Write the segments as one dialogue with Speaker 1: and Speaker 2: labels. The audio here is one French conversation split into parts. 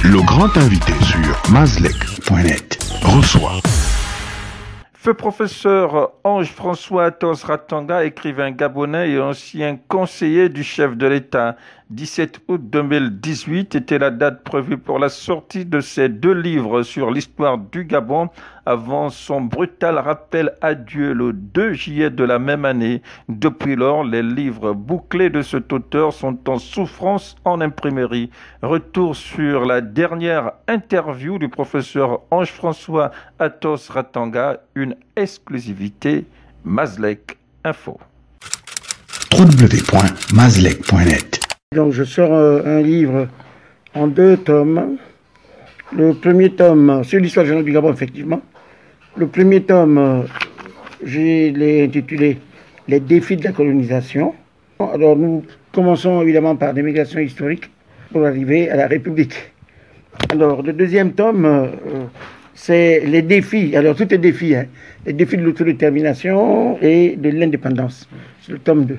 Speaker 1: Le grand invité sur mazlek.net reçoit
Speaker 2: Feu professeur Ange-François Atos Ratanga, écrivain gabonais et ancien conseiller du chef de l'État. 17 août 2018 était la date prévue pour la sortie de ses 2 livres sur l'histoire du Gabon avant son brutal rappel à Dieu le 2 juillet de la même année. Depuis lors, les livres bouclés de cet auteur sont en souffrance en imprimerie. Retour sur la dernière interview du professeur Ange-François Atos Ratanga, une exclusivité Mazlek Info.
Speaker 1: www.mazlek.net.
Speaker 3: Donc je sors un livre en 2 tomes. Le premier tome, c'est l'histoire générale du Gabon, effectivement. Le premier tome, je l'ai intitulé « Les défis de la colonisation ». Alors nous commençons évidemment par des migrations historiques pour arriver à la République. Alors le deuxième tome, c'est les défis, alors tout est défis, les défis de l'autodétermination et de l'indépendance. C'est le tome 2.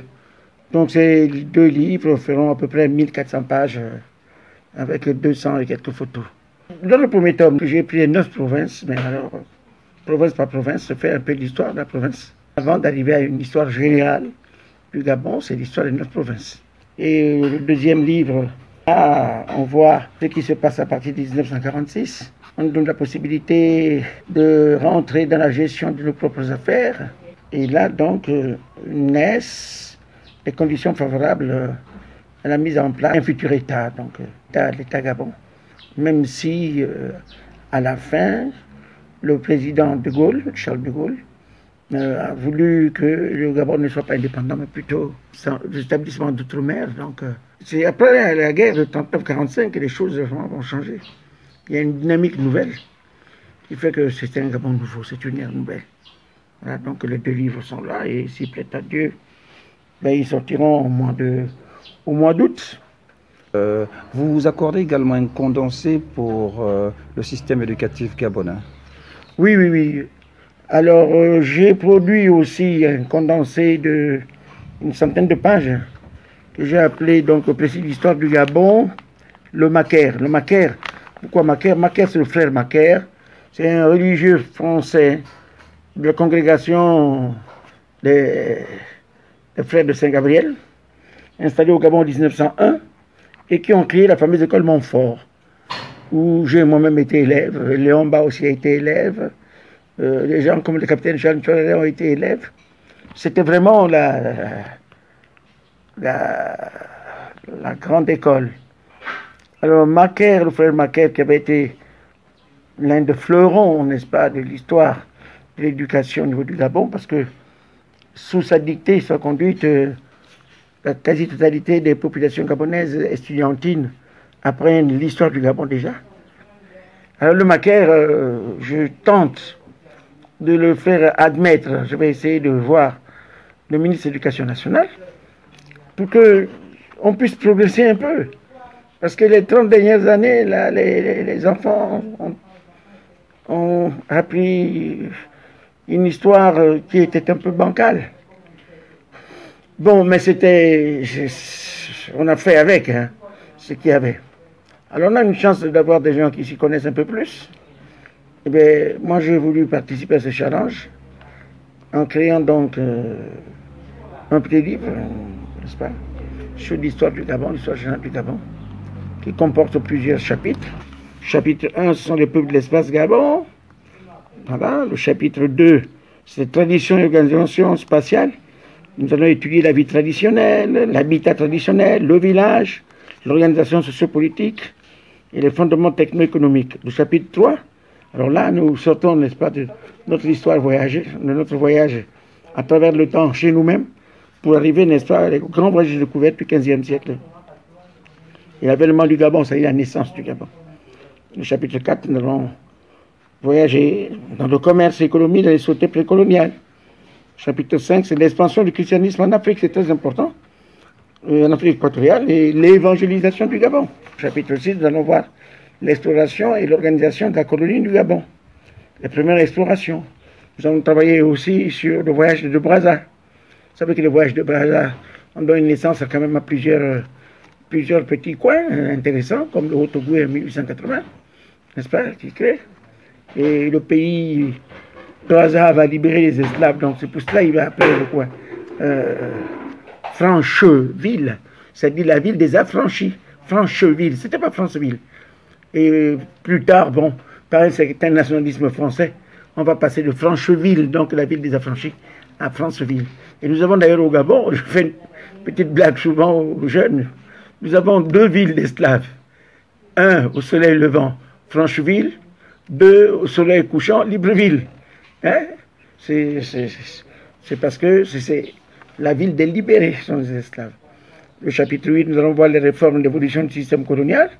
Speaker 3: Donc ces 2 livres feront à peu près 1400 pages avec 200 et quelques photos. Dans le premier tome, j'ai pris 9 provinces, mais alors, province par province, je fais un peu l'histoire de la province. Avant d'arriver à une histoire générale du Gabon, c'est l'histoire des 9 provinces. Et le deuxième livre, là, on voit ce qui se passe à partir de 1946. On nous donne la possibilité de rentrer dans la gestion de nos propres affaires. Et là, donc, naissent les conditions favorables à la mise en place d'un futur État, donc l'État Gabon. Même si, à la fin, le président de Gaulle, Charles de Gaulle, a voulu que le Gabon ne soit pas indépendant, mais plutôt l'établissement d'outre-mer. Donc, c'est après la guerre de 39-45 que les choses vont changer. Il y a une dynamique nouvelle qui fait que c'est un Gabon nouveau, c'est une ère nouvelle. Voilà, donc les 2 livres sont là, et s'il plaît à Dieu, ils sortiront au mois d'août.
Speaker 2: Vous accordez également un condensé pour le système éducatif gabonais.
Speaker 3: Oui. Alors, j'ai produit aussi un condensé d'une centaine de pages que j'ai appelé, donc, au précis l'histoire du Gabon, le Macaire. Le Macaire, pourquoi Macaire? Macaire, c'est le frère Macaire. C'est un religieux français de la congrégation des frères de Saint-Gabriel, installés au Gabon en 1901, et qui ont créé la fameuse école Montfort, où j'ai moi-même été élève. Léon Ba aussi a été élève. Les gens comme le capitaine Jean Choré ont été élèves. C'était vraiment la grande école. Alors Macaire, le frère Macaire, qui avait été l'un des fleurons, n'est-ce pas, de l'histoire de l'éducation au niveau du Gabon, parce que sous sa dictée, sa conduite, la quasi-totalité des populations gabonaises estudiantines apprennent l'histoire du Gabon déjà. Alors le Macaire, je tente de le faire admettre. Je vais essayer de voir le ministre de l'Éducation nationale pour qu'on puisse progresser un peu. Parce que les 30 dernières années, là, les enfants ont appris une histoire qui était un peu bancale. Bon, mais on a fait avec ce qu'il y avait. Alors on a une chance d'avoir des gens qui s'y connaissent un peu plus. Eh bien, moi j'ai voulu participer à ce challenge en créant donc un petit livre, n'est-ce pas, sur l'histoire du Gabon, l'histoire générale du Gabon, qui comporte plusieurs chapitres. Chapitre 1, ce sont les peuples de l'espace Gabon. Voilà. Le chapitre 2, c'est tradition et organisation spatiale. Nous allons étudier la vie traditionnelle, l'habitat traditionnel, le village, l'organisation sociopolitique et les fondements techno-économiques. Le chapitre 3, alors là, nous sortons, n'est-ce pas, de notre histoire voyagée, de notre voyage à travers le temps chez nous-mêmes, pour arriver, n'est-ce pas, au grand voyage de découverte du XVe siècle. Et l'avènement du Gabon, c'est la naissance du Gabon. Le chapitre 4, nous allons voyager dans le commerce et l'économie, dans les sociétés précoloniales. Chapitre 5, c'est l'expansion du christianisme en Afrique, c'est très important, en Afrique équatoriale, et l'évangélisation du Gabon. Chapitre 6, nous allons voir l'exploration et l'organisation de la colonie du Gabon, les premières explorations. Nous allons travailler aussi sur le voyage de Brazza. Vous savez que le voyage de Brazza, on donne naissance quand même à plusieurs plusieurs petits coins intéressants, comme le Haut-Togo en 1880, n'est-ce pas, qui crée. Et le pays, au hasard, va libérer les esclaves, donc c'est pour cela qu'il va appeler le coin Francheville, c'est-à-dire la ville des affranchis. Francheville, c'était pas Franceville. Et plus tard, bon, par un certain nationalisme français, on va passer de Francheville, donc la ville des affranchis, à Franceville. Et nous avons d'ailleurs au Gabon, je fais une petite blague souvent aux jeunes, nous avons 2 villes d'esclaves. Un au soleil levant, Francheville, 2 au soleil couchant, Libreville. Hein? C'est parce que c'est la ville des libérés, sont les esclaves. Le chapitre 8, nous allons voir les réformes d'évolution du système colonial,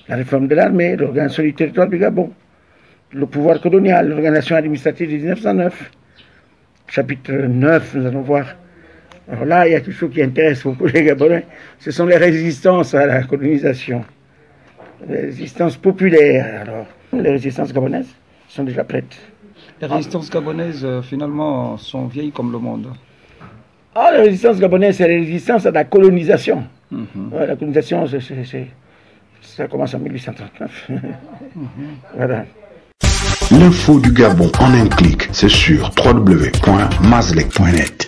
Speaker 3: la réforme de l'armée, l'organisation du territoire du Gabon, le pouvoir colonial, l'organisation administrative de 1909. Chapitre 9, nous allons voir. Alors là, il y a quelque chose qui intéresse beaucoup les Gabonais, ce sont les résistances à la colonisation. Les résistances populaires. Alors, les résistances gabonaises sont déjà prêtes.
Speaker 2: Les résistances gabonaises, finalement, sont vieilles comme le monde.
Speaker 3: Ah, la résistance gabonaise, c'est la résistance à la colonisation. Ouais, la colonisation, ça commence en 1839. Voilà.
Speaker 1: L'info du Gabon en un clic, c'est sur www.mazlek.net.